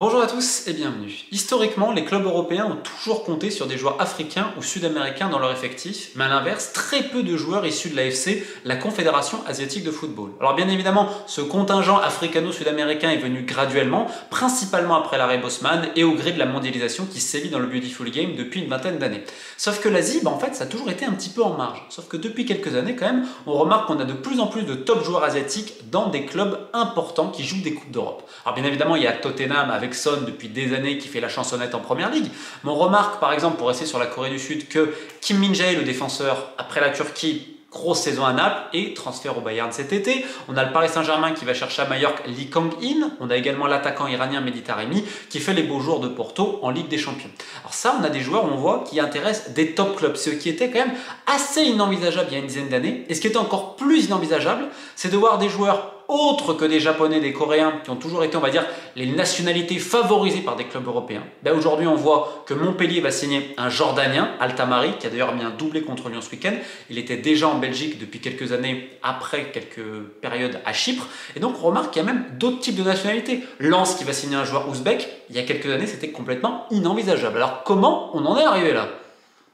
Bonjour à tous et bienvenue. Historiquement, les clubs européens ont toujours compté sur des joueurs africains ou sud-américains dans leur effectif, mais à l'inverse, très peu de joueurs issus de l'AFC, la Confédération asiatique de football. Alors bien évidemment, ce contingent africano-sud-américain est venu graduellement, principalement après l'arrêt Bosman et au gré de la mondialisation qui sévit dans le Beautiful Game depuis une vingtaine d'années. Sauf que l'Asie, en fait, ça a toujours été un petit peu en marge. Sauf que depuis quelques années, quand même, on remarque qu'on a de plus en plus de top joueurs asiatiques dans des clubs importants qui jouent des Coupes d'Europe. Alors bien évidemment, il y a Tottenham avec Son depuis des années qui fait la chansonnette en première ligue. Mais on remarque par exemple, pour rester sur la Corée du Sud, que Kim Min-jae, le défenseur, après la Turquie, grosse saison à Naples et transfert au Bayern cet été. On a le Paris Saint-Germain qui va chercher à Majorque Lee Kang-in. On a également l'attaquant iranien Mehdi Taremi qui fait les beaux jours de Porto en Ligue des Champions. Alors ça, on a des joueurs, on voit, qui intéressent des top clubs. Ce qui était quand même assez inenvisageable il y a une dizaine d'années. Et ce qui était encore plus inenvisageable, c'est de voir des joueurs autres que des Japonais, des Coréens, qui ont toujours été, on va dire, les nationalités favorisées par des clubs européens. Ben aujourd'hui, on voit que Montpellier va signer un Jordanien, Altamari, qui a d'ailleurs mis un doublé contre Lyon ce week-end. Il était déjà en Belgique depuis quelques années, après quelques périodes à Chypre. Et donc, on remarque qu'il y a même d'autres types de nationalités. Lens qui va signer un joueur ouzbek, il y a quelques années, c'était complètement inenvisageable. Alors, comment on en est arrivé là ?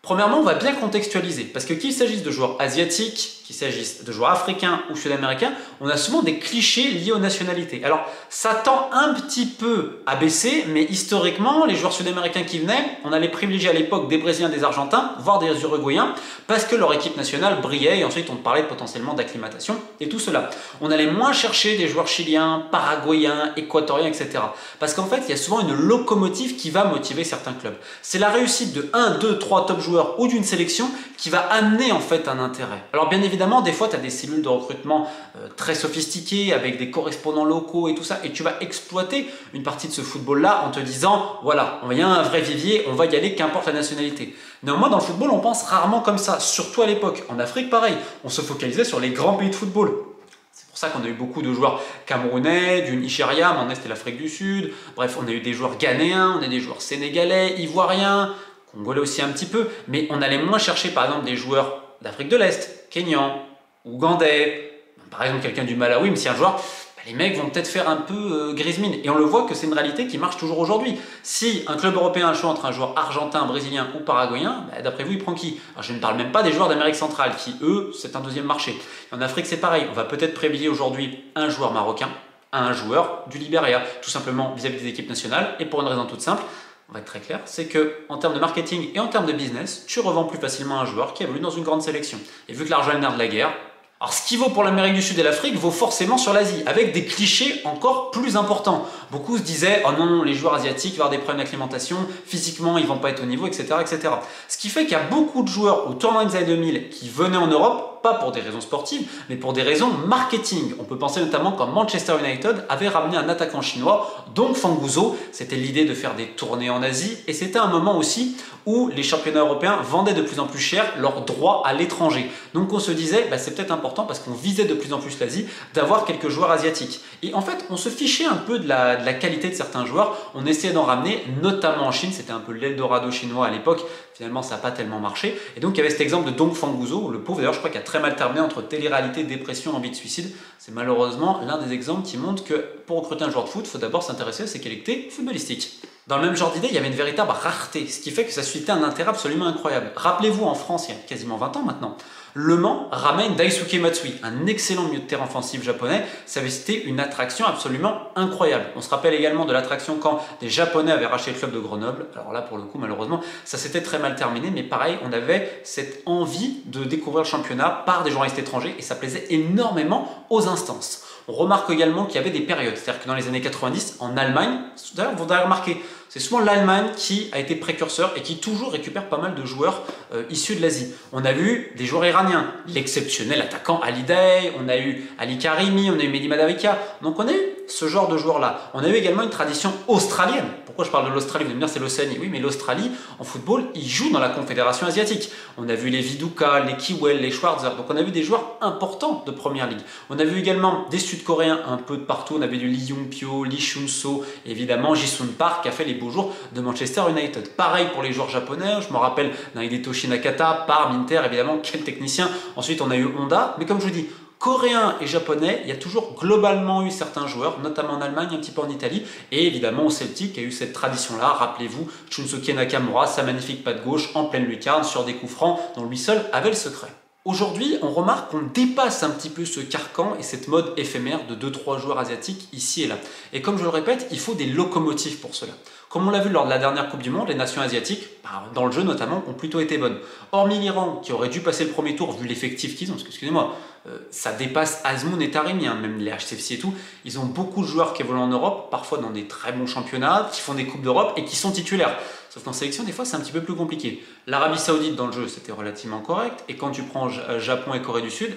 Premièrement, on va bien contextualiser, parce que qu'il s'agisse de joueurs asiatiques, qu'il s'agisse de joueurs africains ou sud-américains, on a souvent des clichés liés aux nationalités. Alors, ça tend un petit peu à baisser, mais historiquement, les joueurs sud-américains qui venaient, on allait privilégier à l'époque des Brésiliens, des Argentins, voire des Uruguayens, parce que leur équipe nationale brillait, et ensuite on parlait potentiellement d'acclimatation, et tout cela. On allait moins chercher des joueurs chiliens, paraguayens, équatoriens, etc. Parce qu'en fait, il y a souvent une locomotive qui va motiver certains clubs. C'est la réussite de 1, 2, 3 top joueurs ou d'une sélection qui va amener en fait un intérêt. Alors bien évidemment, des fois tu as des cellules de recrutement très sophistiquées avec des correspondants locaux et tout ça, et tu vas exploiter une partie de ce football-là en te disant, voilà, il y a un vrai vivier, on va y aller, qu'importe la nationalité. Néanmoins, dans le football, on pense rarement comme ça, surtout à l'époque. En Afrique, pareil, on se focalisait sur les grands pays de football. C'est pour ça qu'on a eu beaucoup de joueurs camerounais, du Nigeria, mais en est c'était l'Afrique du Sud. Bref, on a eu des joueurs ghanéens, on a des joueurs sénégalais, ivoiriens, congolais aussi un petit peu, mais on allait moins chercher par exemple des joueurs d'Afrique de l'Est, kenyans, ougandais, par exemple quelqu'un du Malawi, mais si un joueur, les mecs vont peut-être faire un peu grise mine. Et on le voit que c'est une réalité qui marche toujours aujourd'hui. Si un club européen a le choix entre un joueur argentin, brésilien ou paraguayen, d'après vous, il prend qui? Alors, je ne parle même pas des joueurs d'Amérique centrale, qui eux, c'est un deuxième marché. En Afrique, c'est pareil. On va peut-être privilégier aujourd'hui un joueur marocain à un joueur du Libéria, tout simplement vis-à-vis des équipes nationales, et pour une raison toute simple, on va être très clair, c'est que en termes de marketing et en termes de business, tu revends plus facilement un joueur qui évolue dans une grande sélection. Et vu que l'argent est le nerf de la guerre, alors ce qui vaut pour l'Amérique du Sud et l'Afrique vaut forcément sur l'Asie, avec des clichés encore plus importants. Beaucoup se disaient, oh non, les joueurs asiatiques vont avoir des problèmes d'acclimatation, physiquement ils vont pas être au niveau, etc. etc. Ce qui fait qu'il y a beaucoup de joueurs au tournoi des années 2000 qui venaient en Europe, pas pour des raisons sportives, mais pour des raisons marketing. On peut penser notamment quand Manchester United avait ramené un attaquant chinois, Dong Fanguzhou. C'était l'idée de faire des tournées en Asie, et c'était un moment aussi où les championnats européens vendaient de plus en plus cher leurs droits à l'étranger. Donc on se disait, c'est peut-être important parce qu'on visait de plus en plus l'Asie, d'avoir quelques joueurs asiatiques. Et en fait, on se fichait un peu de la qualité de certains joueurs, on essayait d'en ramener, notamment en Chine, c'était un peu l'Eldorado chinois à l'époque. Finalement, ça n'a pas tellement marché. Et donc, il y avait cet exemple de Dong Fanguzhou, le pauvre, d'ailleurs, je crois qu'il a très mal terminé entre télé-réalité, dépression, envie de suicide. C'est malheureusement l'un des exemples qui montre que pour recruter un joueur de foot, il faut d'abord s'intéresser à ses qualités footballistiques. Dans le même genre d'idée, il y avait une véritable rareté, ce qui fait que ça suscitait un intérêt absolument incroyable. Rappelez-vous, en France, il y a quasiment 20 ans maintenant, Le Mans ramène Daisuke Matsui, un excellent milieu de terrain offensif japonais. Ça avait été une attraction absolument incroyable. On se rappelle également de l'attraction quand des Japonais avaient racheté le club de Grenoble. Alors là, pour le coup, malheureusement, ça s'était très mal terminé, mais pareil, on avait cette envie de découvrir le championnat par des journalistes étrangers et ça plaisait énormément aux instances. On remarque également qu'il y avait des périodes, c'est-à-dire que dans les années 90, en Allemagne, d'ailleurs, vous avez remarqué, c'est souvent l'Allemagne qui a été précurseur et qui toujours récupère pas mal de joueurs issus de l'Asie. On a vu des joueurs iraniens, l'exceptionnel attaquant Ali Day, on a eu Ali Karimi, on a eu Mehdi Madawikia. Donc on a eu ce genre de joueurs-là. On a eu également une tradition australienne. Pourquoi je parle de l'Australie? Vous allez me dire c'est l'Océanie. Oui, mais l'Australie, en football, ils jouent dans la Confédération asiatique. On a vu les Viduka, les Kiwell, les Schwarzer. Donc on a vu des joueurs importants de Première Ligue. On a vu également des Sud-Coréens un peu de partout. On avait du Lee Young-pyo, Lee Chun-so, évidemment Ji-sun Park qui a fait les beaux jours de Manchester United. Pareil pour les joueurs japonais. Je me rappelle d'un Hidetoshi Nakata, Parm, Inter, évidemment, quel technicien. Ensuite, on a eu Honda. Mais comme je vous dis, Coréens et japonais, il y a toujours globalement eu certains joueurs, notamment en Allemagne, un petit peu en Italie, et évidemment au Celtic, il y a eu cette tradition-là. Rappelez-vous, Shunsuke Nakamura, sa magnifique patte gauche en pleine lucarne sur des coups francs dont lui seul avait le secret. Aujourd'hui, on remarque qu'on dépasse un petit peu ce carcan et cette mode éphémère de 2-3 joueurs asiatiques ici et là. Et comme je le répète, il faut des locomotives pour cela. Comme on l'a vu lors de la dernière Coupe du Monde, les nations asiatiques, dans le jeu notamment, ont plutôt été bonnes. Hormis l'Iran, qui aurait dû passer le premier tour vu l'effectif qu'ils ont, parce que excusez-moi, ça dépasse Azmoun et Taremi, hein, même les HCFC et tout. Ils ont beaucoup de joueurs qui évoluent en Europe, parfois dans des très bons championnats, qui font des Coupes d'Europe et qui sont titulaires. Sauf qu'en sélection, des fois, c'est un petit peu plus compliqué. L'Arabie Saoudite dans le jeu, c'était relativement correct. Et quand tu prends Japon et Corée du Sud,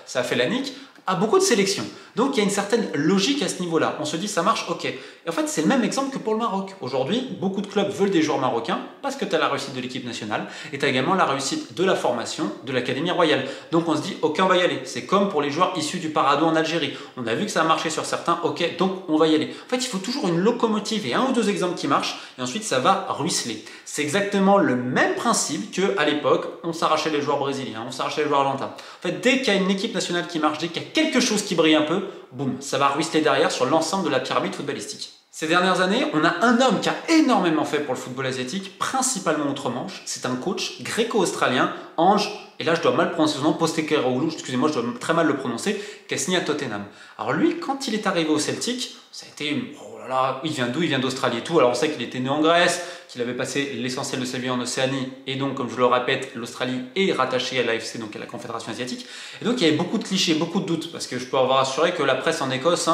ça a fait la nique à beaucoup de sélections. Donc il y a une certaine logique à ce niveau-là. On se dit ça marche, ok. Et en fait, c'est le même exemple que pour le Maroc. Aujourd'hui, beaucoup de clubs veulent des joueurs marocains parce que tu as la réussite de l'équipe nationale et tu as également la réussite de la formation de l'Académie royale. Donc on se dit, ok, on va y aller. C'est comme pour les joueurs issus du Parado en Algérie. On a vu que ça a marché sur certains, ok, donc on va y aller. En fait, il faut toujours une locomotive et un ou deux exemples qui marchent et ensuite ça va ruisseler. C'est exactement le même principe qu'à l'époque, on s'arrachait les joueurs brésiliens, on s'arrachait les joueurs argentins. En fait, dès qu'il y a une équipe nationale qui marche, dès qu'il y a quelque chose qui brille un peu, boum, ça va ruisseler derrière sur l'ensemble de la pyramide footballistique. Ces dernières années, on a un homme qui a énormément fait pour le football asiatique, principalement outre-Manche. C'est un coach gréco-australien, Ange, et là je dois mal prononcer son nom, Postecoglou, excusez-moi, je dois très mal le prononcer, qui a signé à Tottenham. Alors lui, quand il est arrivé au Celtic, ça a été, oh là là, il vient d'où? Il vient d'Australie et tout. Alors on sait qu'il était né en Grèce, qu'il avait passé l'essentiel de sa vie en Océanie, et donc, comme je le répète, l'Australie est rattachée à l'AFC, donc à la Confédération Asiatique. Et donc il y avait beaucoup de clichés, beaucoup de doutes, parce que je peux avoir assuré que la presse en Écosse,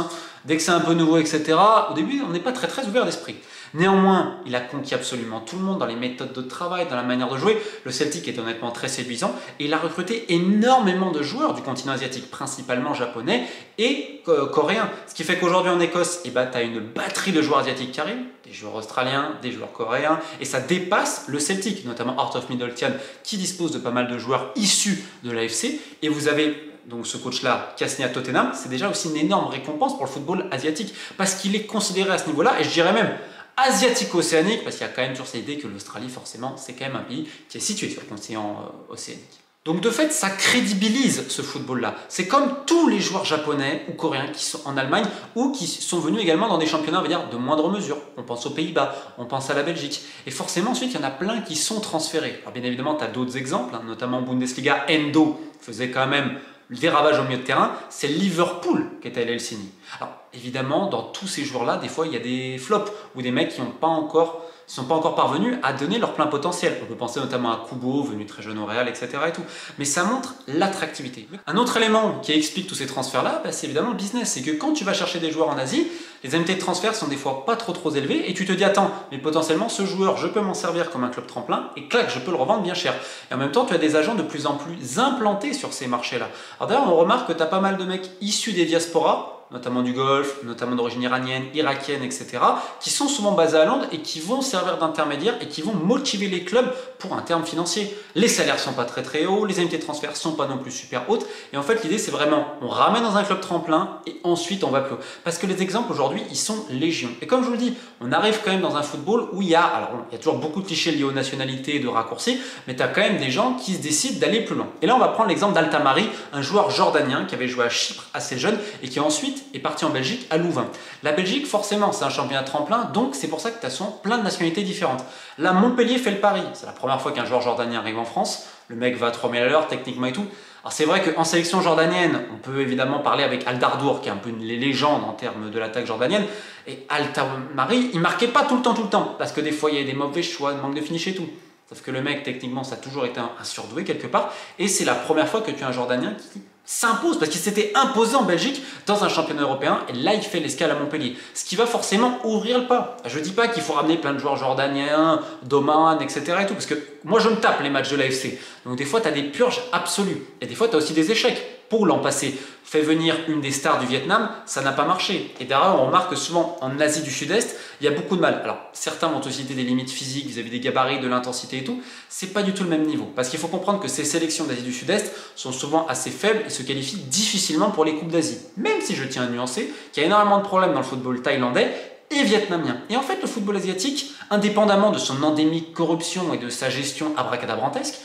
dès que c'est un peu nouveau, etc., au début, on n'est pas très ouvert d'esprit. Néanmoins, il a conquis absolument tout le monde dans les méthodes de travail, dans la manière de jouer. Le Celtic est honnêtement très séduisant et il a recruté énormément de joueurs du continent asiatique, principalement japonais et coréens. Ce qui fait qu'aujourd'hui en Écosse, tu as une batterie de joueurs asiatiques qui arrivent, des joueurs australiens, des joueurs coréens, et ça dépasse le Celtic, notamment Heart of Midlothian qui dispose de pas mal de joueurs issus de l'AFC. Et vous avez donc ce coach-là qui a signé à Tottenham, c'est déjà aussi une énorme récompense pour le football asiatique parce qu'il est considéré à ce niveau-là, et je dirais même asiatico-océanique, parce qu'il y a quand même toujours cette idée que l'Australie, forcément, c'est quand même un pays qui est situé sur le continent océanique. Donc de fait, ça crédibilise ce football-là. C'est comme tous les joueurs japonais ou coréens qui sont en Allemagne ou qui sont venus également dans des championnats, on va dire, de moindre mesure. On pense aux Pays-Bas, on pense à la Belgique. Et forcément, ensuite, il y en a plein qui sont transférés. Alors bien évidemment, tu as d'autres exemples, notamment Bundesliga, Endo faisait quand même des ravages au milieu de terrain, c'est Liverpool qui est allé le signer. Alors évidemment, dans tous ces joueurs-là, des fois il y a des flops ou des mecs qui n'ont pas encore, sont pas encore parvenus à donner leur plein potentiel. On peut penser notamment à Kubo, venu très jeune au Real, etc. et tout. Mais ça montre l'attractivité. Un autre élément qui explique tous ces transferts-là, c'est évidemment le business. C'est que quand tu vas chercher des joueurs en Asie, les indemnités de transfert sont des fois pas trop élevées et tu te dis attends, mais potentiellement ce joueur, je peux m'en servir comme un club tremplin et clac, je peux le revendre bien cher. Et en même temps, tu as des agents de plus en plus implantés sur ces marchés-là. Alors d'ailleurs, on remarque que tu as pas mal de mecs issus des diasporas, notamment du Golfe, notamment d'origine iranienne, irakienne, etc., qui sont souvent basés à Londres et qui vont servir d'intermédiaires et qui vont motiver les clubs pour un terme financier. Les salaires sont pas très hauts, les indemnités de transfert sont pas non plus super hautes, et en fait l'idée c'est vraiment, on ramène dans un club tremplin et ensuite on va plus haut. Parce que les exemples aujourd'hui, ils sont légion. Et comme je vous le dis, on arrive quand même dans un football où il y a toujours beaucoup de clichés liés aux nationalités et de raccourcis, mais tu as quand même des gens qui se décident d'aller plus loin. Et là on va prendre l'exemple d'Altamari, un joueur jordanien qui avait joué à Chypre assez jeune et qui ensuite est parti en Belgique à Louvain. La Belgique, forcément, c'est un championnat tremplin, donc c'est pour ça que tu as souvent plein de nationalités différentes. Là, Montpellier fait le pari. C'est la première fois qu'un joueur jordanien arrive en France. Le mec va à 3000 à l'heure, techniquement et tout. Alors c'est vrai qu'en sélection jordanienne, on peut évidemment parler avec Al Dardour, qui est un peu une légende en termes de l'attaque jordanienne. Et Altamari, il marquait pas tout le temps, parce que des fois, il y a des mauvais choix, un manque de finish et tout. Sauf que le mec, techniquement, ça a toujours été un surdoué quelque part. Et c'est la première fois que tu as un Jordanien qui s'impose, parce qu'il s'était imposé en Belgique dans un championnat européen, et là il fait l'escale à Montpellier. Ce qui va forcément ouvrir le pas. Je ne dis pas qu'il faut ramener plein de joueurs jordaniens, d'Oman, etc. et tout, parce que moi je me tape les matchs de l'AFC. Donc des fois tu as des purges absolues, et des fois tu as aussi des échecs. Pour l'an passé, fait venir une des stars du Vietnam, ça n'a pas marché. Et derrière, on remarque que souvent en Asie du Sud-Est, il y a beaucoup de mal. Alors, certains vont te citer des limites physiques vis-à-vis des gabarits, de l'intensité et tout. C'est pas du tout le même niveau. Parce qu'il faut comprendre que ces sélections d'Asie du Sud-Est sont souvent assez faibles et se qualifient difficilement pour les Coupes d'Asie. Même si je tiens à nuancer qu'il y a énormément de problèmes dans le football thaïlandais et vietnamien. Et en fait, le football asiatique, indépendamment de son endémique corruption et de sa gestion abracadabrantesque,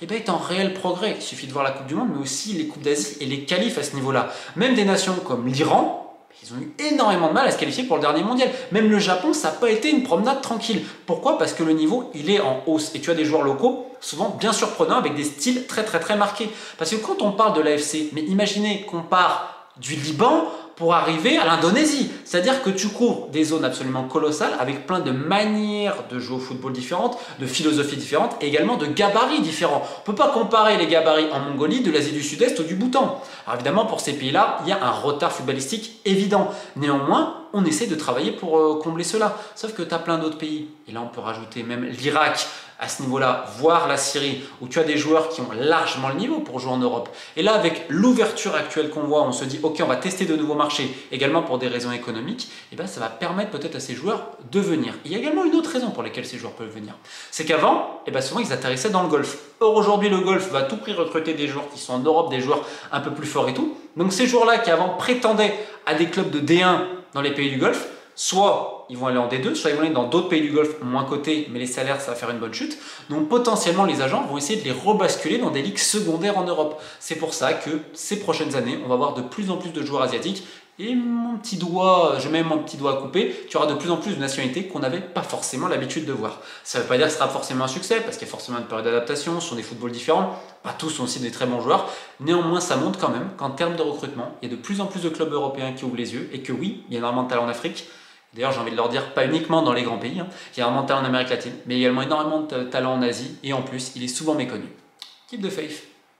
est en réel progrès. Il suffit de voir la Coupe du Monde, mais aussi les Coupes d'Asie et les qualifs à ce niveau-là. Même des nations comme l'Iran, ils ont eu énormément de mal à se qualifier pour le dernier mondial. Même le Japon, ça n'a pas été une promenade tranquille. Pourquoi? Parce que le niveau, il est en hausse. Et tu as des joueurs locaux, souvent bien surprenants, avec des styles très marqués. Parce que quand on parle de l'AFC, mais imaginez qu'on part du Liban pour arriver à l'Indonésie. C'est-à-dire que tu couvres des zones absolument colossales avec plein de manières de jouer au football différentes, de philosophies différentes et également de gabarits différents. On ne peut pas comparer les gabarits en Mongolie, de l'Asie du Sud-Est ou du Bhoutan. Alors évidemment, pour ces pays-là, il y a un retard footballistique évident. Néanmoins, on essaie de travailler pour combler cela. Sauf que tu as plein d'autres pays. Et là, on peut rajouter même l'Irak à ce niveau-là, voire la Syrie, où tu as des joueurs qui ont largement le niveau pour jouer en Europe. Et là, avec l'ouverture actuelle qu'on voit, on se dit, ok, on va tester de nouveaux marchés, également pour des raisons économiques, et bien ça va permettre peut-être à ces joueurs de venir. Il y a également une autre raison pour laquelle ces joueurs peuvent venir. C'est qu'avant, souvent, ils atterrissaient dans le golf. Or, aujourd'hui, le golf va à tout prix recruter des joueurs qui sont en Europe, des joueurs un peu plus forts et tout. Donc, ces joueurs-là qui avant prétendaient à des clubs de D1 dans les pays du Golfe, soit ils vont aller en D2, soit ils vont aller dans d'autres pays du Golfe moins cotés, mais les salaires, ça va faire une bonne chute. Donc potentiellement, les agents vont essayer de les rebasculer dans des ligues secondaires en Europe. C'est pour ça que ces prochaines années, on va voir de plus en plus de joueurs asiatiques. Et mon petit doigt, je mets mon petit doigt à couper, tu auras de plus en plus de nationalités qu'on n'avait pas forcément l'habitude de voir. Ça ne veut pas dire que ce sera forcément un succès, parce qu'il y a forcément une période d'adaptation, ce sont des footballs différents, pas tous sont aussi des très bons joueurs. Néanmoins, ça montre quand même qu'en termes de recrutement, il y a de plus en plus de clubs européens qui ouvrent les yeux, et que oui, il y a énormément de talent en Afrique. D'ailleurs, j'ai envie de leur dire, pas uniquement dans les grands pays, il y a énormément de talent en Amérique latine, mais également énormément de talent en Asie, et en plus, il est souvent méconnu. Keep the faith.